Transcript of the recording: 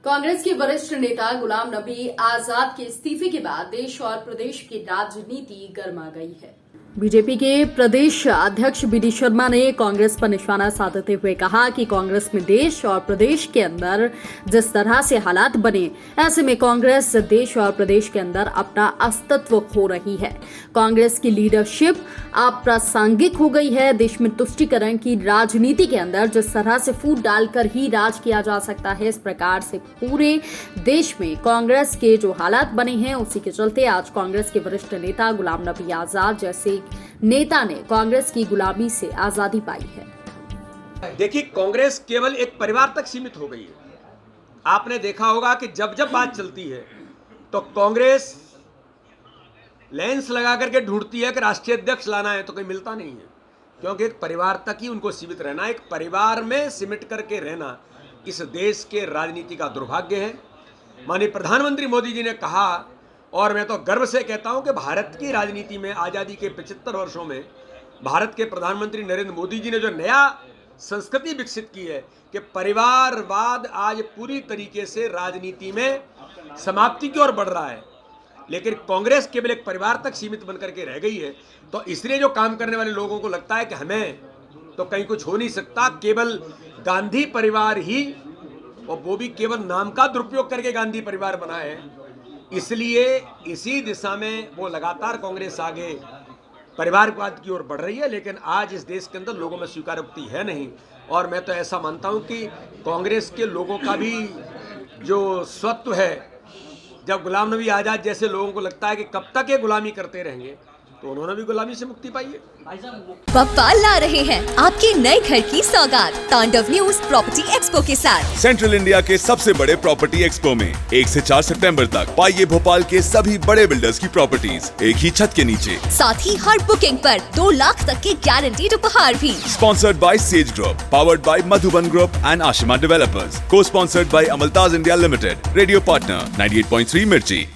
कांग्रेस के वरिष्ठ नेता गुलाम नबी आजाद के इस्तीफे के बाद देश और प्रदेश की राजनीति गर्मा गई है। बीजेपी के प्रदेश अध्यक्ष बीडी शर्मा ने कांग्रेस पर निशाना साधते हुए कहा कि कांग्रेस में देश और प्रदेश के अंदर जिस तरह से हालात बने, ऐसे में कांग्रेस देश और प्रदेश के अंदर अपना अस्तित्व खो रही है। कांग्रेस की लीडरशिप अप्रासंगिक हो गई है। देश में तुष्टीकरण की राजनीति के अंदर जिस तरह से फूट डालकर ही राज किया जा सकता है, इस प्रकार से पूरे देश में कांग्रेस के जो हालात बने हैं, उसी के चलते आज कांग्रेस के वरिष्ठ नेता गुलाम नबी आजाद जैसे नेता ने कांग्रेस की गुलामी से आजादी पाई है। देखिए, कांग्रेस केवल एक परिवार तक सीमित हो गई है। आपने देखा होगा कि जब जब बात चलती है तो कांग्रेस लेंस लगा करके ढूंढती है कि राष्ट्रीय अध्यक्ष लाना है, तो कोई मिलता नहीं है, क्योंकि एक परिवार तक ही उनको सीमित रहना, एक परिवार में सिमट करके रहना इस देश के राजनीति का दुर्भाग्य है। माननीय प्रधानमंत्री मोदी जी ने कहा, और मैं तो गर्व से कहता हूं कि भारत की राजनीति में आज़ादी के 75 वर्षों में भारत के प्रधानमंत्री नरेंद्र मोदी जी ने जो नया संस्कृति विकसित की है कि परिवारवाद आज पूरी तरीके से राजनीति में समाप्ति की ओर बढ़ रहा है। लेकिन कांग्रेस केवल एक परिवार तक सीमित बनकर के रह गई है, तो इसलिए जो काम करने वाले लोगों को लगता है कि हमें तो कहीं कुछ हो नहीं सकता, केवल गांधी परिवार ही, और वो भी केवल नाम का दुरुपयोग करके गांधी परिवार बना है। इसलिए इसी दिशा में वो लगातार कांग्रेस आगे परिवारवाद की ओर बढ़ रही है। लेकिन आज इस देश के अंदर लोगों में स्वीकारोक्ति है नहीं, और मैं तो ऐसा मानता हूं कि कांग्रेस के लोगों का भी जो स्वत्व है, जब गुलाम नबी आजाद जैसे लोगों को लगता है कि कब तक ये गुलामी करते रहेंगे, तो उन्होंने भी गुलामी से मुक्ति पाई है। पप्पा ला रहे हैं आपके नए घर की सौगात तांडव न्यूज प्रॉपर्टी एक्सपो के साथ। सेंट्रल इंडिया के सबसे बड़े प्रॉपर्टी एक्सपो में 1 से 4 सितंबर तक पाइए भोपाल के सभी बड़े बिल्डर्स की प्रॉपर्टीज एक ही छत के नीचे। साथ ही हर बुकिंग पर 2 लाख तक के गारंटीड उपहार भी। Sponsored by Sage group, powered by Madhuban group and Ashima developers, को sponsored by Amaltaj India limited, radio partner 98.3 मिर्ची।